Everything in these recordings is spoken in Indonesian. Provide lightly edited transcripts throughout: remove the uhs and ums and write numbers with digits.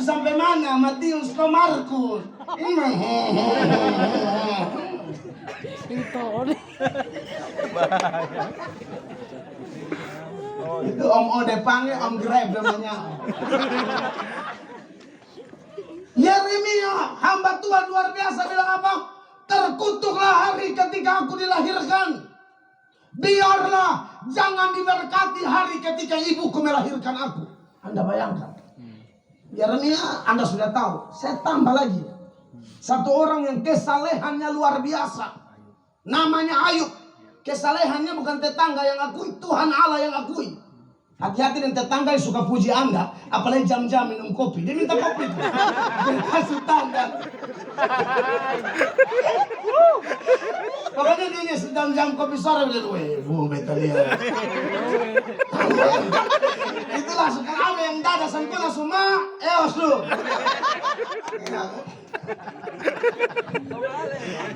sampai mana? Matius ke Markus. Itu Om Ode panggil Om Grab namanya. Yeremia, hamba Tuhan luar biasa bilang apa? Terkutuklah hari ketika aku dilahirkan. Biarlah jangan diberkati hari ketika ibuku melahirkan aku. Anda bayangkan. Yeremia, Anda sudah tahu. Saya tambah lagi. Satu orang yang kesalehannya luar biasa. Namanya Ayub. Kesalehannya bukan tetangga yang akui, Tuhan Allah yang akui. Hati-hati dengan tetangga yang suka puji Anda, apalagi jam-jam minum kopi. Dia minta kopi itu. Dia kasih tanda. Pokoknya dia jam-jam kopi sore bilang, weh, bu, betalia. Itu langsung kan apa yang dada sampai langsung eos lu.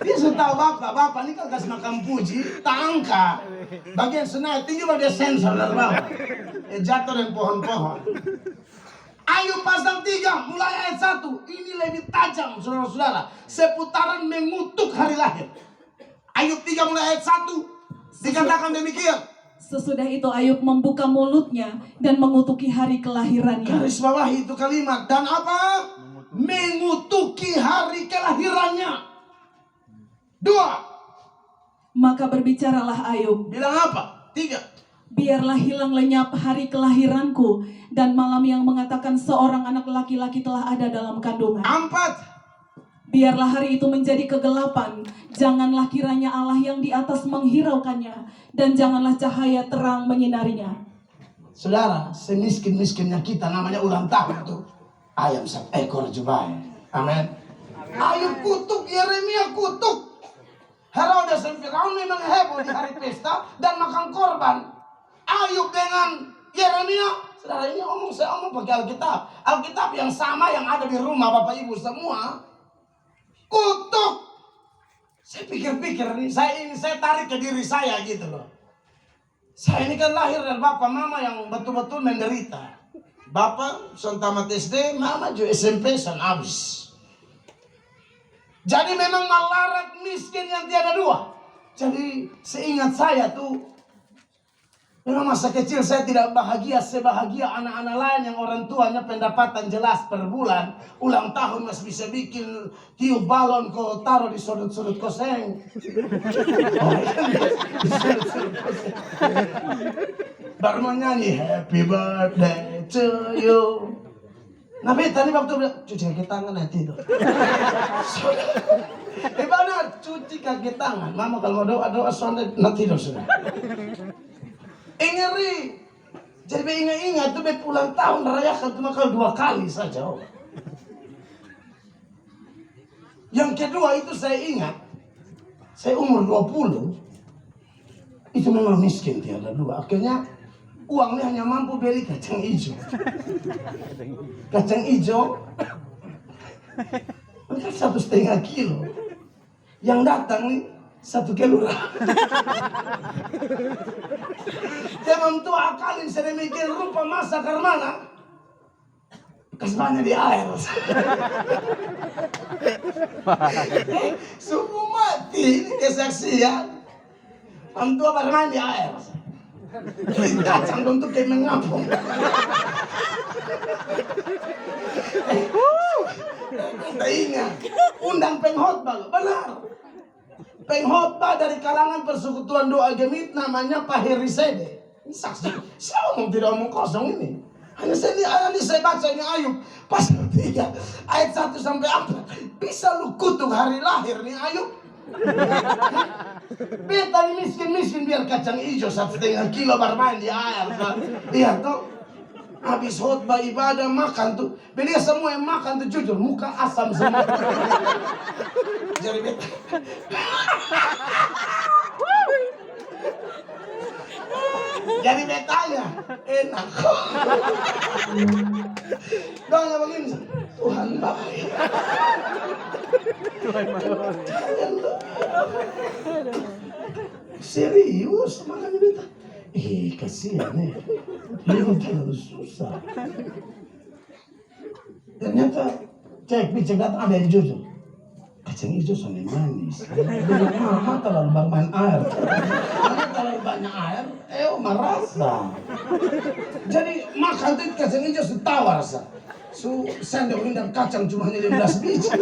Dia sudah tahu bapak ini kan kasih makan puji, tak angka. Bagian senai tinggi bagian sensor dari bawah. Jatuh dari pohon-pohon. Ayub pasal 3 mulai ayat 1. Ini lebih tajam saudara-saudara. Seputaran mengutuk hari lahir. Ayub 3 mulai ayat 1 dikatakan demikian. Sesudah itu Ayub membuka mulutnya dan mengutuki hari kelahirannya. Garis bawah itu kalimat. Dan apa? Mengutuki hari kelahirannya. 2. Maka berbicaralah Ayub. Bilang apa? 3. Biarlah hilang lenyap hari kelahiranku dan malam yang mengatakan seorang anak laki-laki telah ada dalam kandungan. 4. Biarlah hari itu menjadi kegelapan. Janganlah kiranya Allah yang di atas menghiraukannya dan janganlah cahaya terang menyinarinya. Saudara, semiskin-miskinnya kita namanya ulang tahun tuh. Ayam ekor jubai. Amin. Ayub kutuk, Yeremia kutuk. Herodes dan Firaun memang heboh di hari pesta dan makan korban. Ayub dengan Yeremia, saudara ini saya omong pakai Alkitab. Alkitab yang sama yang ada di rumah Bapak Ibu semua. Kutuk. Saya pikir-pikir nih, saya tarik ke diri saya gitu loh. Saya ini kan lahir dari bapak mama yang betul-betul menderita. Bapak son tamat SD, mama juga SMP son abis. Jadi memang melarat miskin yang tiada dua. Jadi seingat saya tuh, memang masa kecil saya tidak bahagia sebahagia anak-anak lain yang orang tuanya pendapatan jelas per bulan. Ulang tahun masih bisa bikin tiup balon kau taruh di sudut-sudut koseng. Baru mau nyanyi happy birthday to you. Nabi tadi waktu bilang cuci kaki tangan nanti itu. Gimana cuci kaki tangan? Mama kalau mau doa soalnya nanti tidur sudah. Ngeri. Jadi ingat-ingat tuh pulang tahun rayakan cuma kalau 2 kali saja. Yang kedua itu saya ingat, saya umur 20, itu memang miskin tiada dua. Akhirnya uangnya hanya mampu beli kacang hijau. Kacang hijau, kan 1,5 kilo. Yang datang nih 1 kelurahan. Jangan tua akalin sedemikian rupa masa karmana. Kasbannya di air. Subuh mati ini kesaksian. Orang tua bermain di air. Kacang untuk kayak mengapung. Kita ingat undang penghotbah, benar. Penghotbah dari kalangan persekutuan doa gemit namanya Pak Heri Sede. Saksi, saya omong tidak omong kosong ini. Hanya saya baca ini Ayub pasal 3 ayat 1 sampai 4. Bisa lu kutuk hari lahir nih Ayub. Beta nih miskin-miskin biar kacang hijau 1,5 kilo bermain di air. Iya tuh. Habis khotbah ibadah makan tuh. Beliau semua yang makan tuh jujur muka asam semua. Jadi beta. Jadi betanya enak. Doanya begini, Tuhan baik. Tuhan baik. Serius makanya beta. Kasihan nih. Dia terlalu susah. Ternyata cek datang ada yang jujur. Kacang hijau soalnya manis. Dengan mama terlalu bermain air. Karena terlalu banyak air, merasa. Jadi makan itu kacang hijau setawar rasa. Sendok dan kacang cuma hanya 15 biji.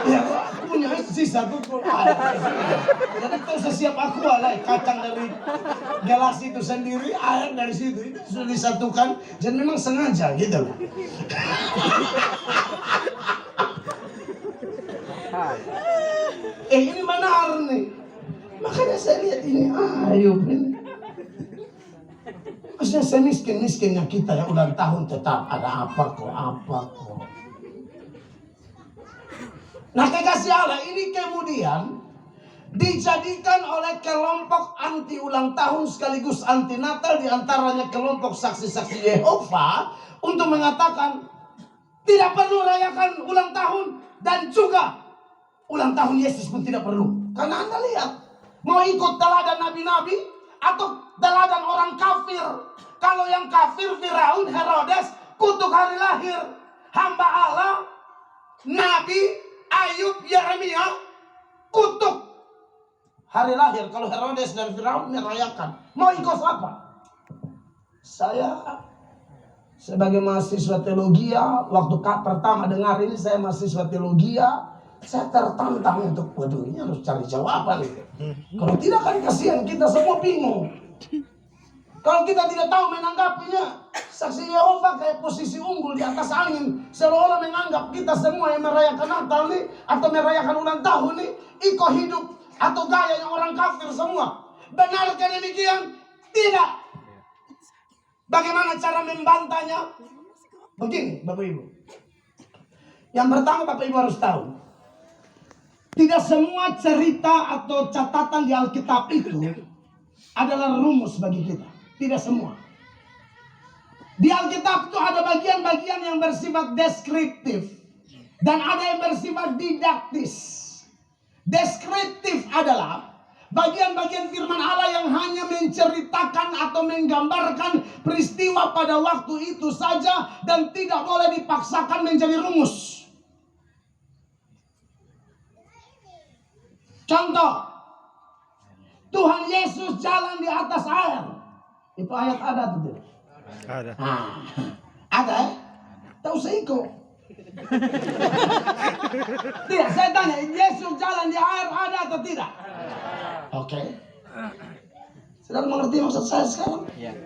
Ya, punya sisa tuh air. Jadi kalau sesiap aku alay kacang dari galaksi itu sendiri, air dari situ itu sudah disatukan. Jadi memang sengaja gitu loh. Ini benar nih. Makanya saya lihat ini Ayub ini. Maksudnya semiskin-miskinnya kita yang ulang tahun tetap ada apa kok. Nah kekasih Allah ini kemudian dijadikan oleh kelompok anti ulang tahun sekaligus anti Natal, diantaranya kelompok saksi-saksi Yehova untuk mengatakan tidak perlu rayakan ulang tahun dan juga ulang tahun Yesus pun tidak perlu. Karena Anda lihat, mau ikut teladan nabi-nabi atau teladan orang kafir. Kalau yang kafir Firaun, Herodes, kutuk hari lahir hamba Allah, Nabi Ayub, Yeremia, kutuk hari lahir. Kalau Herodes dan Firaun merayakan, mau ikut apa? Saya sebagai mahasiswa teologi, waktu pertama dengar ini, saya mahasiswa teologi, saya tertantang untuk, waduh ini harus cari jawaban. Kalau tidak kan kasihan, kita semua bingung. Kalau kita tidak tahu menanggapinya, saksi Yehova kayak posisi unggul di atas angin, seolah-olah menganggap kita semua yang merayakan Natal nih atau merayakan ulang tahun nih ikut hidup atau gaya yang orang kafir semua. Benarkah demikian? Tidak. Bagaimana cara membantahnya? Begini, Bapak Ibu. Yang pertama Bapak Ibu harus tahu, tidak semua cerita atau catatan di Alkitab itu adalah rumus bagi kita. Tidak semua. Di Alkitab itu ada bagian-bagian yang bersifat deskriptif dan ada yang bersifat didaktis. Deskriptif adalah bagian-bagian firman Allah yang hanya menceritakan atau menggambarkan peristiwa pada waktu itu saja dan tidak boleh dipaksakan menjadi rumus. Contoh, Tuhan Yesus jalan di atas air. Itu ayat ada tuh. Ada. Ada ya? Tak usah ikut. Tidak, saya tanya, Yesus jalan di air ada atau tidak? Oke. Saudara mengerti maksud saya sekarang? Iya.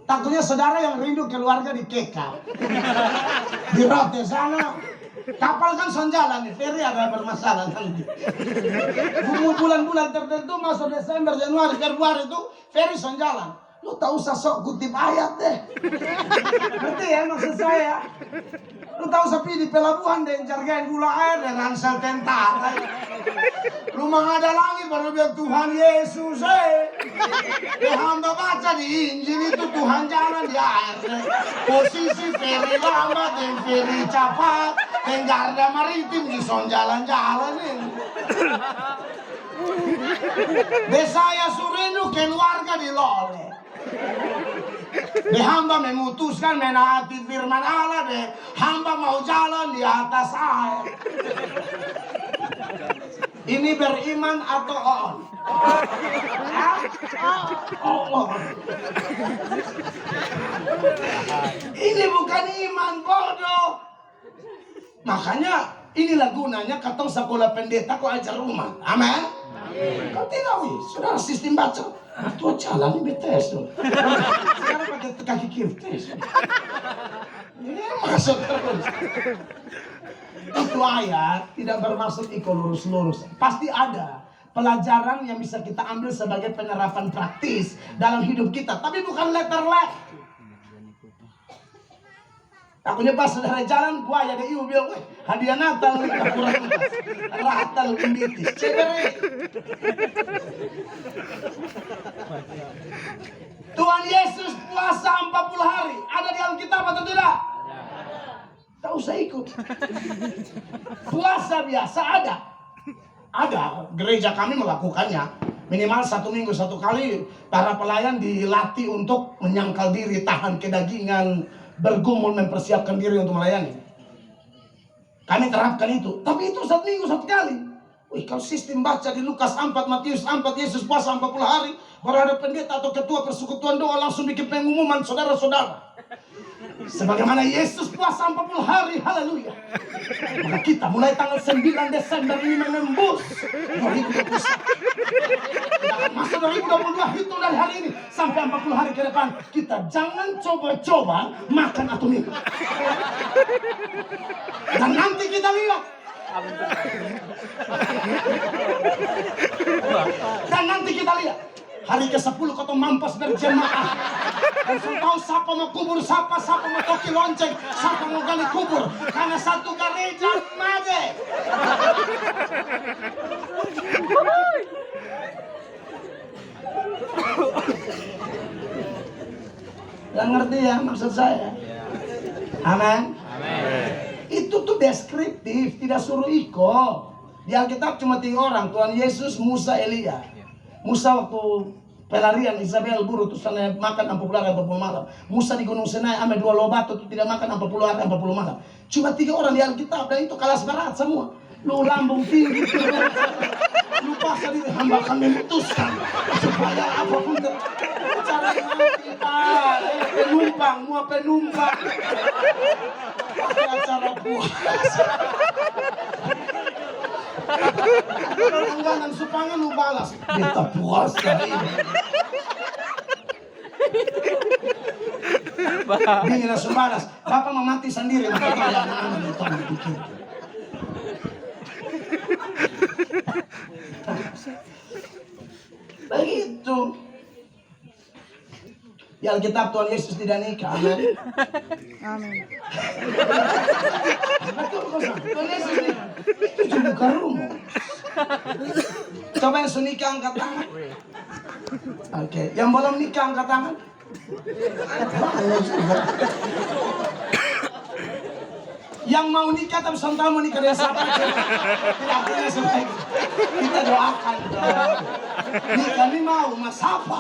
Takutnya saudara yang rindu keluarga di Keka, di Rote sana. Kapal kan jalan nih, feri ada bermasalah nanti. Bulan-bulan tertentu masuk Desember, Januari, Februari itu feri jalan. Lu tak usah sok kutip ayat deh. Ngerti ya maksud saya? Lu tak usah pilih pelabuhan deh, jargain gula air dan ransel tentara. Rumah ada langit baru bilang Tuhan Yesus hamba baca di Injil itu Tuhan jalan di air. Posisi feri lambat dan feri cepat dan garda maritim di son jalan-jalan ini. Saya suruh keluarga di Lole. Hamba memutuskan menaati firman Allah deh. Hamba mau jalan di atas air. Ini beriman atau on? On. Ini bukan iman, bodoh. Makanya inilah gunanya katong sekolah pendeta kok ajar rumah. Amin. Kau tidak wih, saudara sistem baca. Tua jalan ini betes tuh. Sekarang pakai kaki kiri tes. Ini masuk terus. Itu ayat tidak bermaksud ikut lurus-lurus. Pasti ada pelajaran yang bisa kita ambil sebagai penerapan praktis dalam hidup kita. Tapi bukan letter-letter. Takutnya pas saudara jalan, buaya ada ibu bilang, hadiah Natal, kurang ratal, pembitis, cebere. Tuhan Yesus puasa 40 hari, ada di Alkitab atau tidak? Tak usah ikut. Puasa biasa ada. Ada, gereja kami melakukannya. Minimal 1 minggu 1 kali, para pelayan dilatih untuk menyangkal diri, tahan kedagingan, bergumul mempersiapkan diri untuk melayani. Kami terapkan itu. Tapi itu 1 minggu 1 kali. Wih, kalau sistem baca di Lukas 4, Matius 4, Yesus puasa 40 hari, baru ada pendeta atau ketua persekutuan doa langsung bikin pengumuman, saudara-saudara. Sebagaimana Yesus puasa 40 hari, haleluya. Maka kita mulai tanggal 9 Desember ini menembus 2021. Kita akan masuk 2022, hitung dari hari ini sampai 40 hari ke depan. Kita jangan coba-coba makan atau minum. Dan nanti kita lihat. Dan nanti kita lihat hari ke-10 kau mampas berjemaah. Langsung tahu siapa mau kubur siapa mau toki lonceng, siapa mau gali kubur. Karena satu gereja made. Yang ngerti ya maksud saya? Amin. Itu tuh deskriptif, tidak suruh ikut. Di Alkitab cuma 3 orang, Tuhan Yesus, Musa, Elia. Musa waktu pelarian Isabel buru terus sana makan 40 hari 40 malam. Musa di Gunung Sinai ambil 2 loh batu itu tidak makan 40 hari 40 malam. Cuma 3 orang di Alkitab dan itu kalas berat semua. Lu lambung tinggi, lu paksa diri hamba akan memutuskan supaya apapun cara nanti Pak, penumpang, mua penumpang. Pakai acara puasa. Langganan supaya lu balas. Kita puasa ini. Ini langsung balas. Bapak mau mati sendiri. Makanya anak-anak itu dipikir. Begitu. Di Alkitab Tuhan Yesus tidak nikah. Amin. Amin. Betul kok. Tuhan Yesus nikah. Itu bukan rumus. Coba yang sudah nikah angkat tangan. Oke. Yang belum nikah angkat tangan. Yang mau nikah tapi sontak mau nikah dengan siapa? Tidak punya sebaik. Kita doakan. Nikah ini mau mas apa?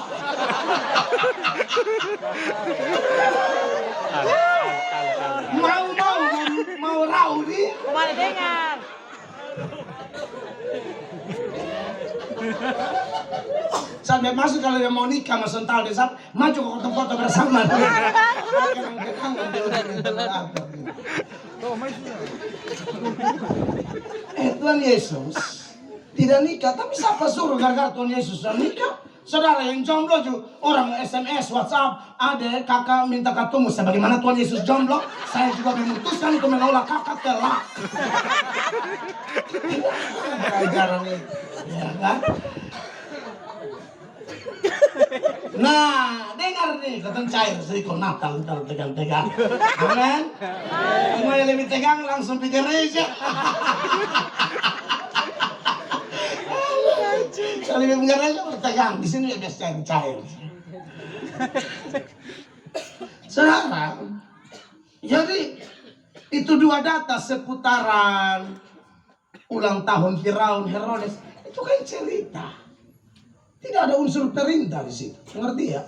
Mau raudi? Kemana dengar? Sampai masuk kalau dia mau nikah mas sontak dia saat maju ke foto-foto bersama. Tuhan Yesus tidak nikah, tapi siapa suruh gara-gara Tuhan Yesus sudah nikah? Saudara yang jomblo juga orang SMS, WhatsApp, adek, kakak minta ketemu. Sebagaimana Tuhan Yesus jomblo, saya juga memutuskan untuk menolak kakak telak. Ajaran ini, ya kan? Nah, dengar nih, ketemu cair sedikit Natal, tegang-tegang. Amin. Semua yang lebih tegang langsung pergi gereja. Kalau lebih gereja bertegang, di sini biasa cair. Saudara, jadi itu 2 data seputaran ulang tahun Firaun, Herodes, itu kan cerita. Tidak ada unsur perintah di situ. Ngerti ya?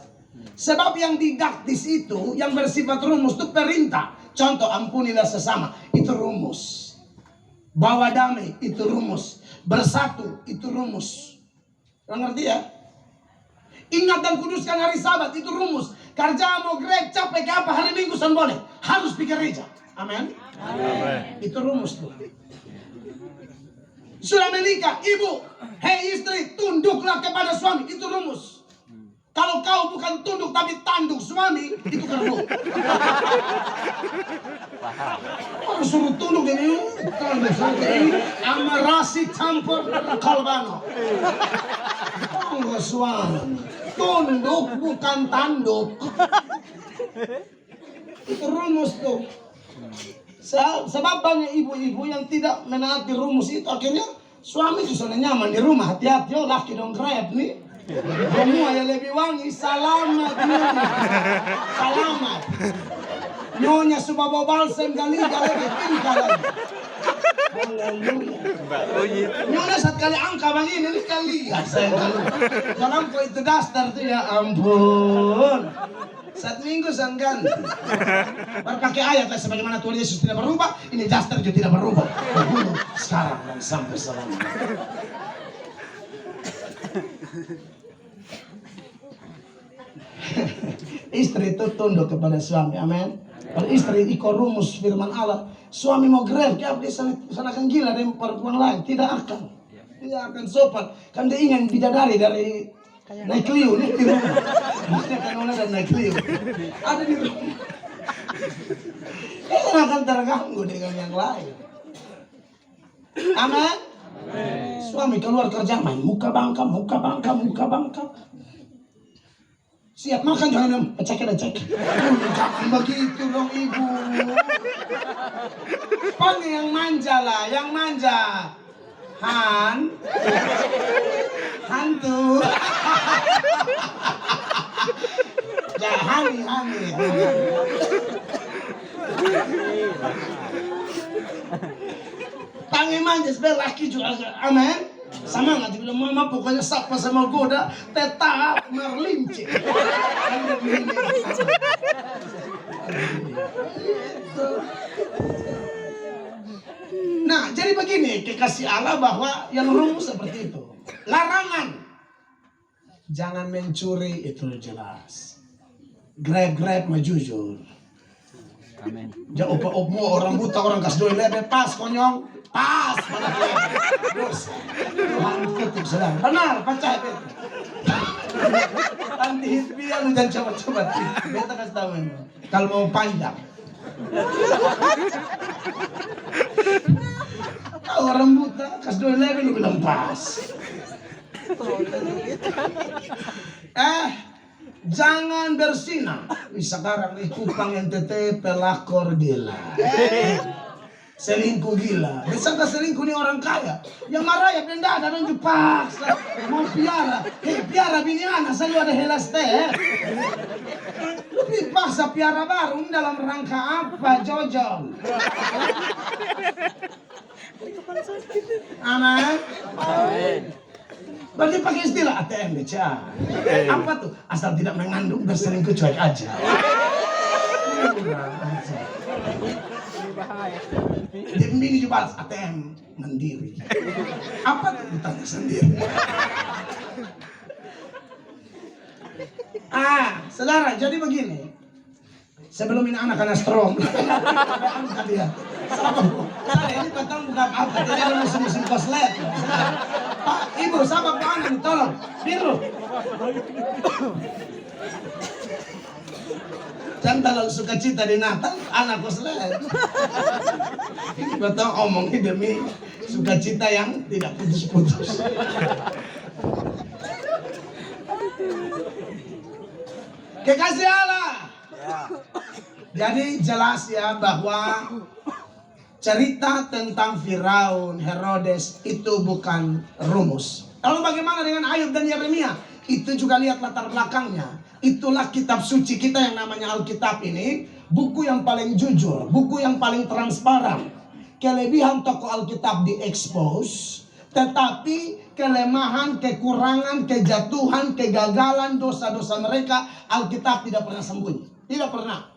Sebab yang didaktis itu, yang bersifat rumus itu perintah. Contoh, ampunilah sesama, itu rumus. Bawa damai, itu rumus. Bersatu, itu rumus. Ngerti ya? Ingat dan kuduskan hari Sabat, itu rumus. Kerja mau grab, capek ke apa, hari Minggu san boleh. Harus pergi gereja. Amin. Itu rumus tuh. Sudah menikah, ibu, hei istri, tunduklah kepada suami, itu rumus. Kalau kau bukan tunduk tapi tanduk suami, itu kerbau. Orang suruh tunduk ini, tanduk ini, amarasi campur kalbano. Tunggu suami, tunduk bukan tanduk. Itu rumus tuh. Sebab banyak ibu-ibu yang tidak menaati rumus itu, akhirnya suami itu sudah nyaman di rumah. Hati-hati, oh laki dong grab nih. Semua yang lebih wangi, selamat nyonya. Selamat. Nyonya sudah bawa balsam kali lebih tinggal lagi. Haleluya. Nyonya saat kali angka begini, ini kali. Saya kalau itu dasar tuh ya ampun. Saat minggu sangkan. Baru pakai ayat lah, sebagaimana Tuhan Yesus tidak berubah, ini daster juga tidak berubah. Dahulu, sekarang dan sampai selamanya. Istri itu tunduk kepada suami, amin. Kalau istri ikut rumus firman Allah, suami mau grab, dia akan gila dengan perempuan lain, tidak akan sopan. Kan dia ingin bidadari dari naik Clio nih di rumah. Maksudnya kan orang dan naik Clio ada di rumah. Dia akan terganggu dengan yang lain. Amin. Suami keluar kerja main muka bangka. Siap makan jangan bilang cek. Jangan begitu dong ibu. Panggil yang manja lah, yang manja. Hantu. Ya, hani. Panggil manja sebenarnya laki juga, amin. Sama nggak dibilang mama pokoknya sapa sama goda tetap merlincir. Nah, jadi begini kekasih Allah bahwa yang rumus seperti itu. Larangan jangan mencuri itu jelas. Grab mah jujur. Amin. Jangan opo orang buta orang kasdoi lebe pas konyong. Pas, Tuhan tutup sedang. Benar, percaya beta. Nanti hitbiya lu jangan coba-coba. Beta kasih tahu ini. Kalau mau panjang. Kalau orang buta, kasih dua lagi lu bilang pas. Jangan bersinah. Sekarang nih kupang yang tetep pelakor gila. Selingkuh gila. Disangka selingkuh ini orang kaya. Yang marah ya benda ada dan dipaksa. Mau piara. Piara bini anak selalu ada helas teh. Lu dipaksa piara baru dalam rangka apa Jojo? Amin. Berarti pakai istilah ATM beca. Apa tuh? Asal tidak mengandung berselingkuh cuek aja. Dia bini juga balas ATM mandiri. Apa tuh ditanya sendiri. Saudara, jadi begini. Sebelum ini anak kena strom. Dia. Saya ini petang bukan apa. Jadi ada musim-musim koslet. Pak, ibu, sahabat Pak Anan, tolong. Biru. Kan kalau suka cita di Natal, anak koslet. Betul omongin demi sukacita yang tidak putus-putus. Kekasih Allah. Jadi jelas ya bahwa cerita tentang Firaun, Herodes itu bukan rumus. Lalu bagaimana dengan Ayub dan Yeremia? Itu juga lihat latar belakangnya. Itulah kitab suci kita yang namanya Alkitab ini. Buku yang paling jujur, buku yang paling transparan. Kelebihan tokoh Alkitab diekspos, tetapi kelemahan, kekurangan, kejatuhan, kegagalan, dosa-dosa mereka Alkitab tidak pernah sembunyi. Tidak pernah.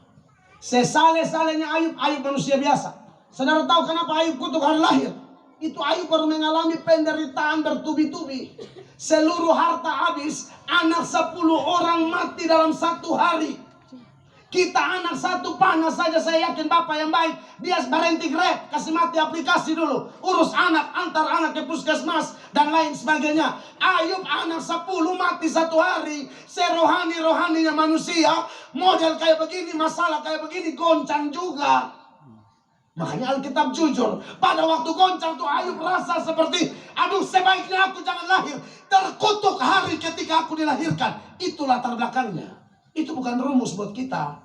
Sesale-salenya Ayub manusia biasa. Saudara tahu kenapa Ayub kutuk hari lahir? Itu Ayub baru mengalami penderitaan bertubi-tubi. Seluruh harta habis, anak 10 orang mati dalam satu hari. Kita anak satu panas saja, saya yakin bapak yang baik, dia berhenti Grab, kasih mati aplikasi dulu, urus anak, antar anak ke puskesmas dan lain sebagainya. Ayub anak 10 mati satu hari. Serohani-rohaninya manusia, model kayak begini, masalah kayak begini, goncang juga. Makanya Alkitab jujur, pada waktu goncang tuh Ayub rasa seperti, aduh sebaiknya aku jangan lahir. Terkutuk hari ketika aku dilahirkan. Itu latar belakangnya. Itu bukan rumus buat kita.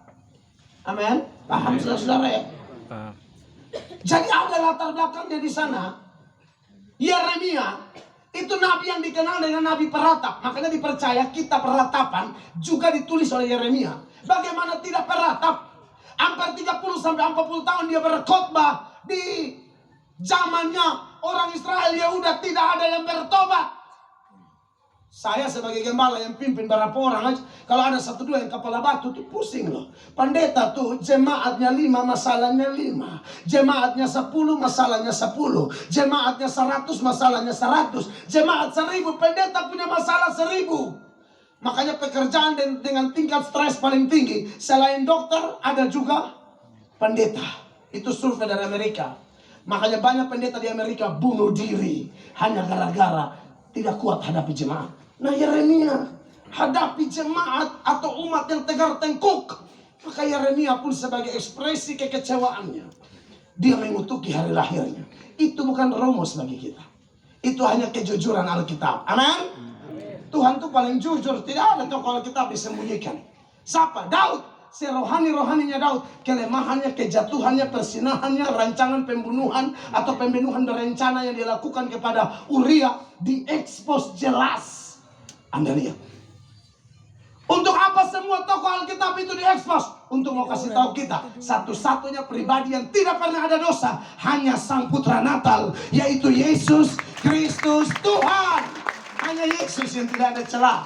Amin. Paham saudara ya? Jadi ada latar belakangnya di sana. Yeremia itu nabi yang dikenal dengan nabi peratap. Makanya dipercaya kitab peratapan juga ditulis oleh Yeremia. Bagaimana tidak peratap? Hampir 30 sampai 40 tahun dia berkhotbah di zamannya orang Israel Yehuda tidak ada yang bertobat. Saya sebagai gembala yang pimpin berapa orang aja, kalau ada 1-2 yang kepala batu tuh pusing loh. Pendeta tuh jemaatnya 5 masalahnya 5, jemaatnya 10 masalahnya 10, jemaatnya 100 masalahnya 100, jemaat 1000 pendeta punya masalah 1000. Makanya pekerjaan dengan tingkat stres paling tinggi selain dokter ada juga pendeta. Itu survei dari Amerika. Makanya banyak pendeta di Amerika bunuh diri hanya gara-gara tidak kuat hadapi jemaat. Nah Yeremia hadapi jemaat atau umat yang tegar tengkuk. Maka Yeremia pun sebagai ekspresi kekecewaannya, dia mengutuki hari lahirnya. Itu bukan rumus bagi kita. Itu hanya kejujuran Alkitab. Amin. Tuhan tuh paling jujur. Tidak ada tokoh Alkitab disembunyikan. Siapa? Daud. Si rohani-rohaninya Daud, kelemahannya, kejatuhannya, persinahannya, rancangan pembunuhan atau pembunuhan berencana yang dilakukan kepada Uria diekspos jelas. Anda lihat. Untuk apa semua tokoh Alkitab itu diekspos? Untuk mau kasih tahu kita, satu-satunya pribadi yang tidak pernah ada dosa hanya Sang Putra Natal, yaitu Yesus Kristus Tuhan. Hanya Yesus yang tidak ada celah.